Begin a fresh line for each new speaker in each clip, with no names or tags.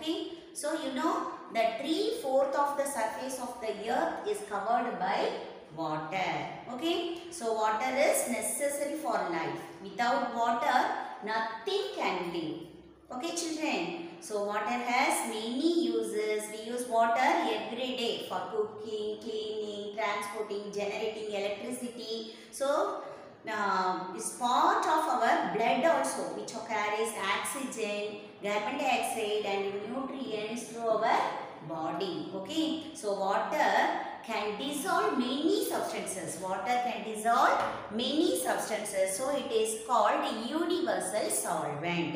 Okay, so you know that 3/4 of the surface of the earth is covered by water. Okay, so water is necessary for life. Without water, nothing can live. Okay, children. So water has many uses. We use water every day for cooking, cleaning, transporting, generating electricity. So is part of our blood also, which carries oxygen, carbon dioxide and nutrients through our body. Okay, so water can dissolve many substances. Water can dissolve many substances. So it is called universal solvent.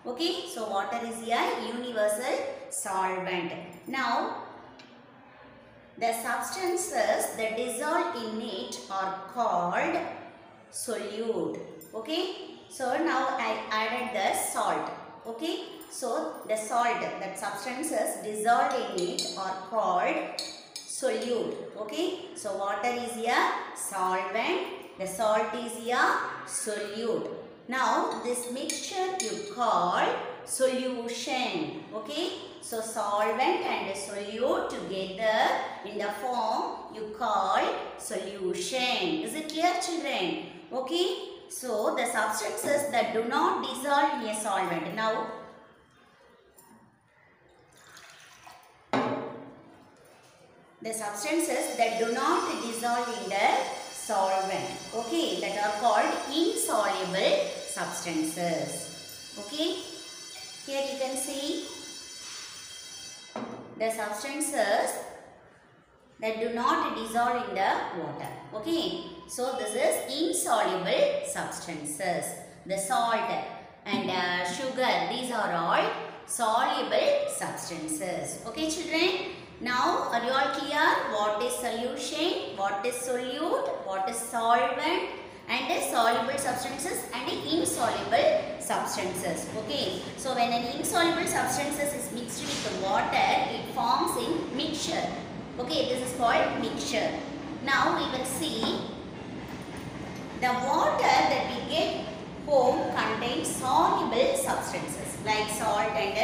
Okay, so water is a universal solvent. Now, the substances that dissolve in it are called solute. Okay, so now I added the salt. Okay, so the salt, that substances dissolved in it are called solute. Okay, so water is a solvent, the salt is a solute. Now this mixture you call solution. Okay, so solvent and solute together in the form you call solution. Is it clear, children? Okay, so the substances that do not dissolve in a solvent. Now the substances that do not dissolve in the solvent, okay, that are called insoluble substances. Okay, here you can see the substances that do not dissolve in the water. Okay, so this is insoluble substances. The salt and sugar, these are all soluble substances. Okay, children. Now, are you all clear? What is solution? What is solute? What is solvent? And soluble substances and insoluble substances. Okay. So, when an insoluble substances is mixed with water, it forms in mixture. Okay. This is called mixture. Now, we will see the water that we get home contains soluble substances like salt and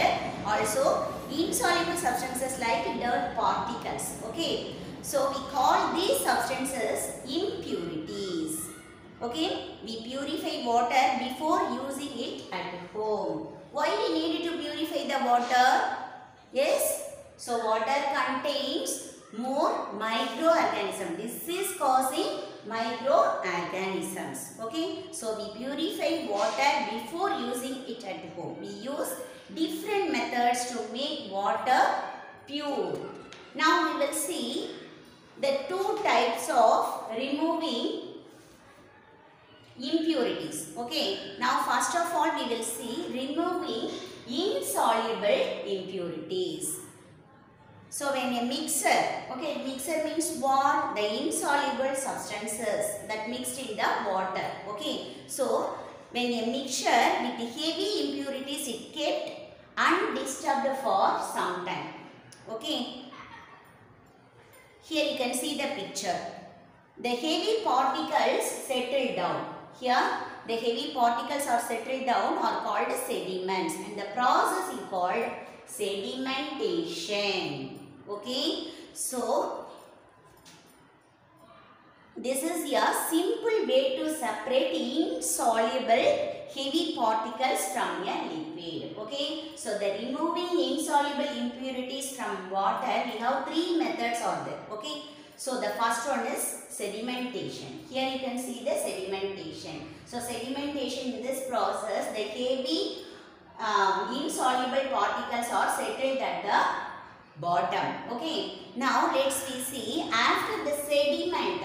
also insoluble substances like dirt particles. Okay, so we call these substances impurities. Okay, we purify water before using it at home. Why we need to purify the water? Yes, so water contains more microorganisms. This is causing microorganisms. Okay, so we purify water before using it at home. We use different methods to make water pure. Now we will see the two types of removing impurities. Okay, now first of all we will see removing insoluble impurities. So when a mixer, okay, mixer means what? The insoluble substances that mixed in the water. Okay, so when a mixture with heavy impurities is kept undisturbed for some time. Okay, here you can see the picture. The heavy particles settle down. Here the heavy particles are settled down are called sediments and the process is called sedimentation. Okay, so this is a simple way to separate insoluble heavy particles from a liquid. Okay, so the removing insoluble impurities from water, we have three methods are there. Okay, so the first one is sedimentation. Here you can see the sedimentation. So sedimentation, in this process, the heavy insoluble particles are settled at the bottom. Okay, now let's see after the sediment.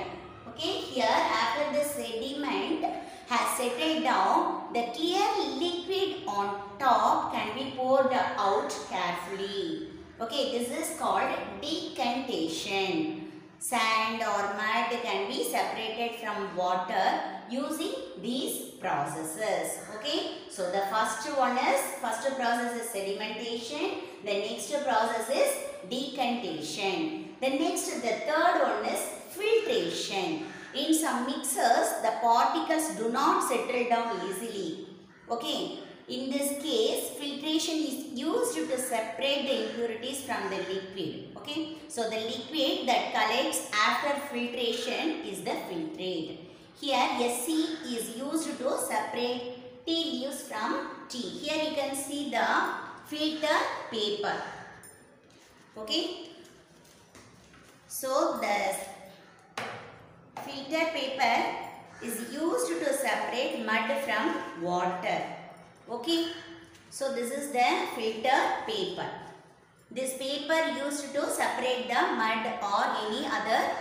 Okay, here after the sediment has settled down, the clear liquid on top can be poured out carefully. Okay, this is called decantation. Sand or mud can be separated from water using these processes. Okay, so the first process is sedimentation. The next process is decantation. The third one is filtration. In some mixers, the particles do not settle down easily. Okay, In this case, filtration is used to separate the impurities from the liquid. Okay, so the liquid that collects after filtration is the filtrate. Here, SC is used to separate tea leaves from tea. Here you can see the filter paper. Okay, so the filter paper is used to separate mud from water. Okay, so this is the filter paper. This paper used to separate the mud or any other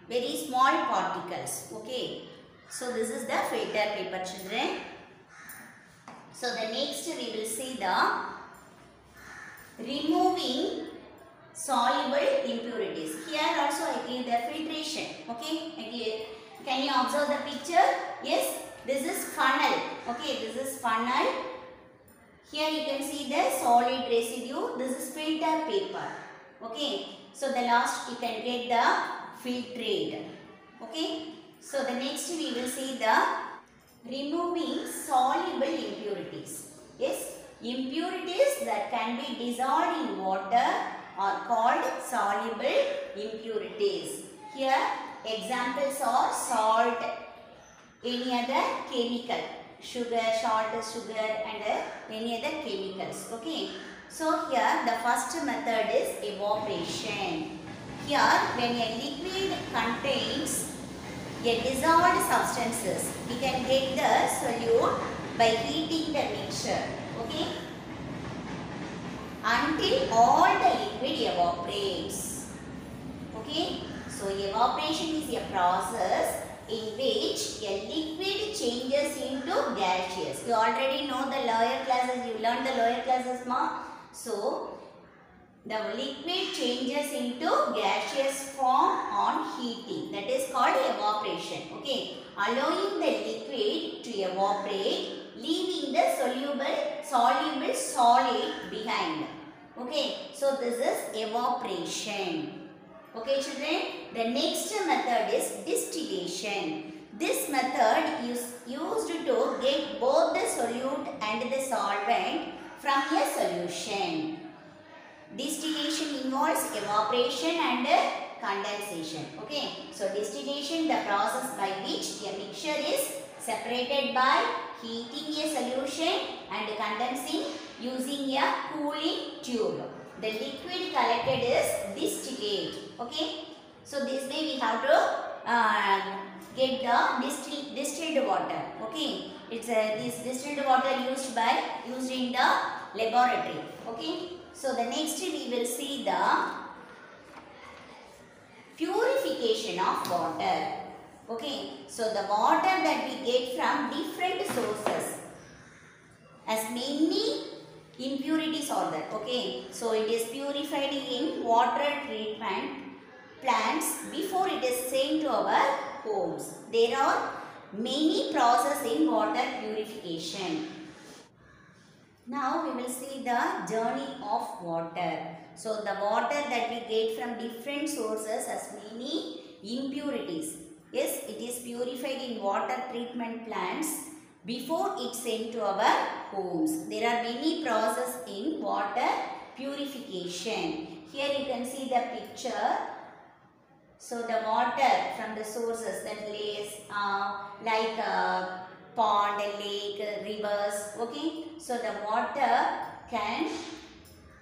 very small particles. Okay, so this is the filter paper, children. So the next we will see the removing soluble impurities. Here also I give the filtration. Okay, can you observe the picture? Yes, this is funnel. Okay, this is funnel. Here you can see the solid residue. This is filter paper. Okay, so the last you can get the filtrate. Okay, so the next we will see the removing soluble impurities. Yes, impurities that can be dissolved in water are called soluble impurities. Here examples are salt, any other chemical, sugar, salt, sugar and any other chemicals. Okay, so here the first method is evaporation. Here when a liquid contains a dissolved substances, we can get the solute by heating the mixture. Okay, until all the liquid evaporates. Okay, so evaporation is a process in which a liquid changes into gaseous. You already know the lower classes, you learned the lower classes ma. So the liquid changes into gaseous form on heating. That is called evaporation. Okay, allowing the liquid to evaporate, leaving the soluble solid behind. Okay, so this is evaporation. Okay, children, the next method is distillation. This method is used to get both the solute and the solvent from a solution. Distillation involves evaporation and condensation. Okay, so distillation, the process by which a mixture is separated by heating a solution and condensing using a cooling tube. The liquid collected is distillate. Okay, so this way we have to get the distilled water. Okay, it's this distilled water used in the laboratory. Okay, so the next we will see the purification of water. Okay, so the water that we get from different sources, as many impurities are there. Okay, so it is purified in water treatment plants before it is sent to our homes. There are many processes in water purification. Now we will see the journey of water. So the water that we get from different sources has many impurities. Yes, it is purified in water treatment plants before it's sent to our homes. There are many processes in water purification. Here you can see the picture. So the water from the sources that lays like pond, lake, rivers. Okay, so the water can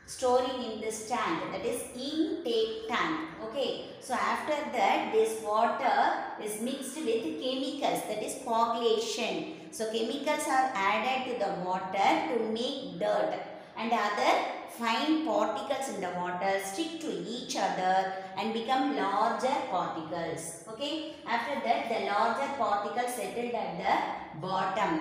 storing in this tank, that is intake tank. Okay, so after that this water is mixed with chemicals, that is coagulation. So chemicals are added to the water to make dirt and other fine particles in the water stick to each other and become larger particles. Okay, after that the larger particles settled at the bottom.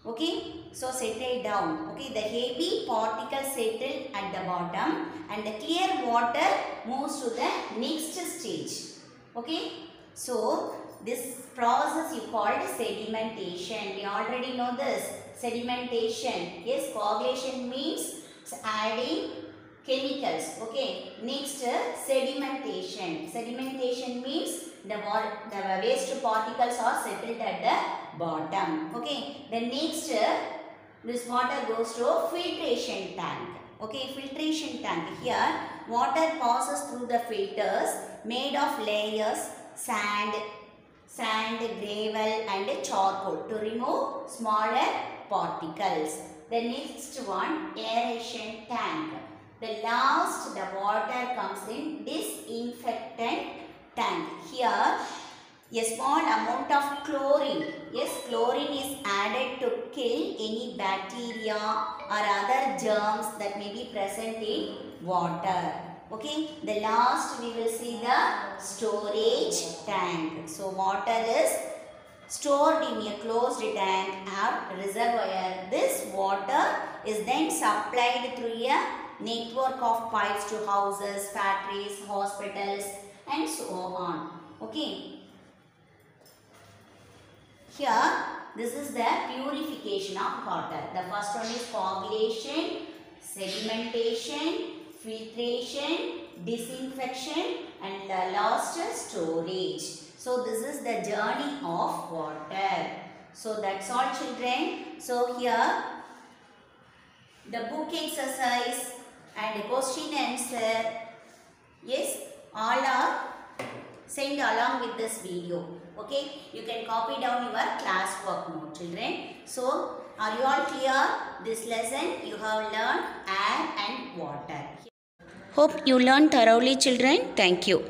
Okay, so settle down. Okay, the heavy particles settle at the bottom and the clear water moves to the next stage. Okay, so this process you called sedimentation. We already know this. Sedimentation. Yes, coagulation means adding chemicals. Okay, next sedimentation. Sedimentation means the waste particles are settled at the bottom. Okay, the next this water goes to filtration tank. Okay, filtration tank. Here, water passes through the filters made of layers, sand, gravel and charcoal to remove smaller particles. The next one, aeration tank. The last, the water comes in disinfectant tank. Here, a small amount of chlorine. Yes, chlorine is added to kill any bacteria or other germs that may be present in water. Okay, the last we will see the storage tank. So, water is stored in a closed tank or reservoir. This water is then supplied through a network of pipes to houses, factories, hospitals and so on. Okay. Here, this is the purification of water. The first one is coagulation, sedimentation, filtration, disinfection and the last storage. So, this is the journey of water. So, that's all children. So, here the book exercise and question answer, yes, all are sent along with this video. Okay, you can copy down your class work note, children. So, are you all clear? This lesson you have learned air and water. Hope you learned thoroughly, children. Thank you.